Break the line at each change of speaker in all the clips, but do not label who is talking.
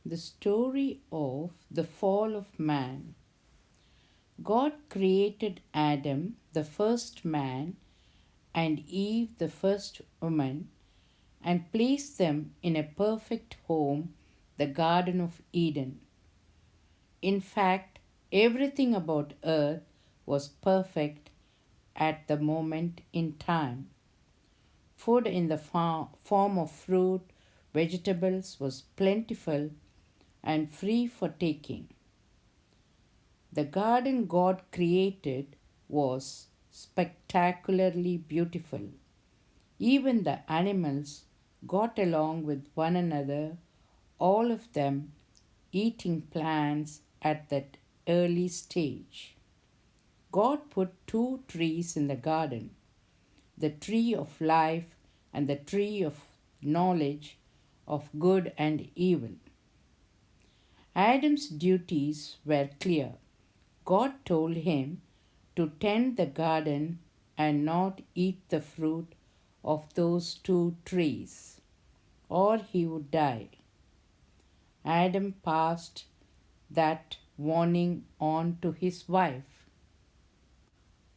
The story of the fall of man. God created Adam, the first man, and Eve, the first woman, and placed them in a perfect home, the Garden of Eden. In fact, everything about earth was perfect at the moment in time. Food in the form of fruit, vegetables was plentiful and free for taking. The garden God created was spectacularly beautiful. Even the animals got along with one another, all of them eating plants at that early stage. God put two trees in the garden, the tree of life and the tree of knowledge of good and evil. Adam's duties were clear. God told him to tend the garden and not eat the fruit of those two trees, or he would die. Adam passed that warning on to his wife.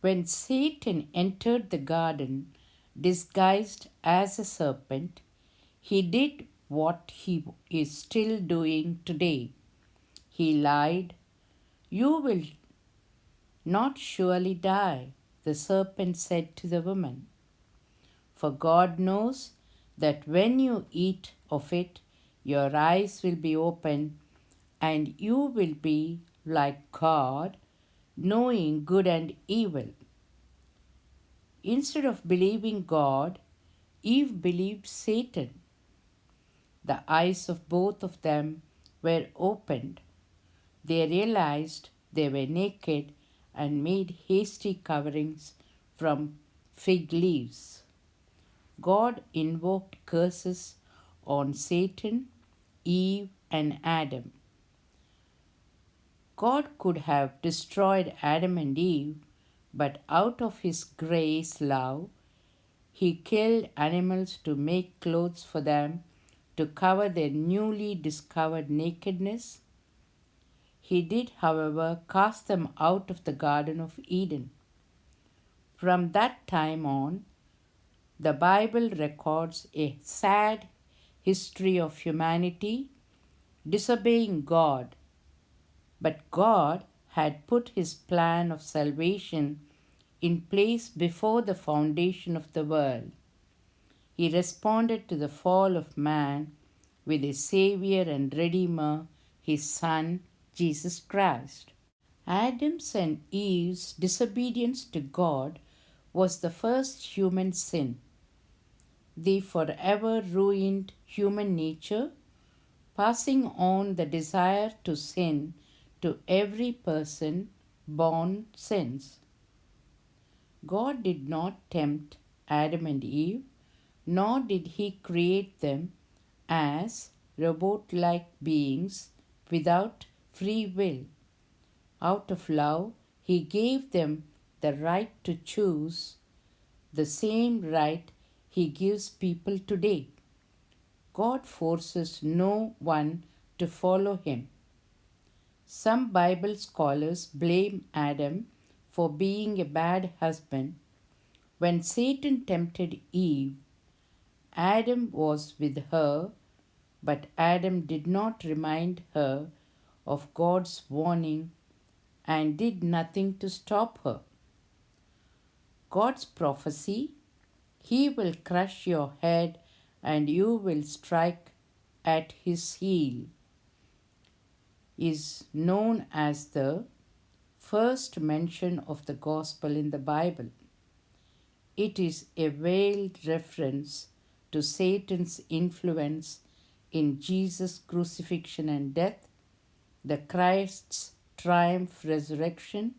When Satan entered the garden disguised as a serpent, he did what he is still doing today. He lied. "You will not surely die," the serpent said to the woman. "For God knows that when you eat of it, your eyes will be opened, and you will be like God, knowing good and evil." Instead of believing God, Eve believed Satan. The eyes of both of them were opened. They realized they were naked and made hasty coverings from fig leaves. God invoked curses on Satan, Eve, and Adam. God could have destroyed Adam and Eve, but out of his grace love, he killed animals to make clothes for them to cover their newly discovered nakedness. He did, however, cast them out of the Garden of Eden. From that time on, the Bible records a sad history of humanity disobeying God, but God had put his plan of salvation in place before the foundation of the world. He responded to the fall of man with a Savior and Redeemer, his Son, Jesus Christ. Adam's and Eve's disobedience to God was the first human sin. They forever ruined human nature, passing on the desire to sin to every person born since. God did not tempt Adam and Eve, nor did he create them as robot like beings without free will. Out of love, he gave them the right to choose, the same right he gives people today. God forces no one to follow him. Some Bible scholars blame Adam for being a bad husband. When Satan tempted Eve, Adam was with her, but Adam did not remind her of God's warning and did nothing to stop her. God's prophecy, "He will crush your head and you will strike at his heel," is known as the first mention of the gospel in the Bible. It is a veiled reference to Satan's influence in Jesus' crucifixion and death, the Christ's triumph resurrection,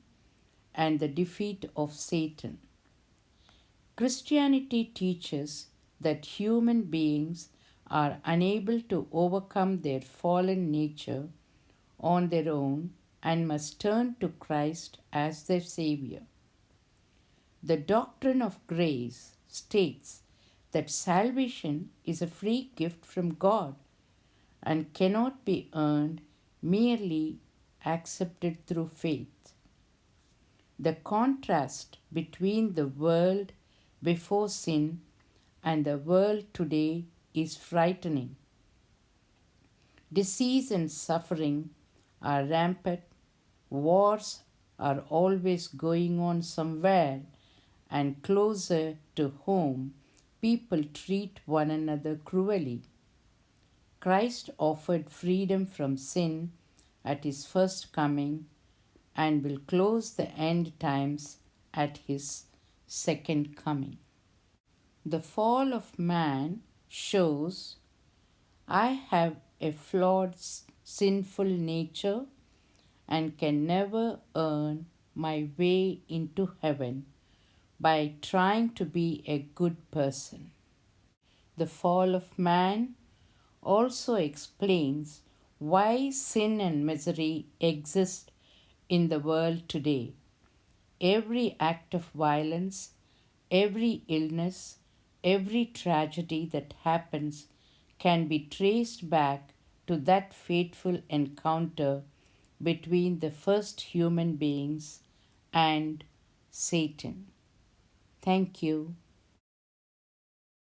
and the defeat of Satan. Christianity teaches that human beings are unable to overcome their fallen nature on their own and must turn to Christ as their Savior. The doctrine of grace states that salvation is a free gift from God and cannot be earned, merely accepted through faith. The contrast between the world before sin and the world today is frightening. Disease and suffering are rampant, wars are always going on somewhere, and closer to home, people treat one another cruelly. Christ offered freedom from sin at his first coming and will close the end times at his second coming. The fall of man shows I have a flawed, sinful nature and can never earn my way into heaven by trying to be a good person. The fall of man also explains why sin and misery exist in the world today. Every act of violence, every illness, every tragedy that happens can be traced back to that fateful encounter between the first human beings and Satan. Thank you.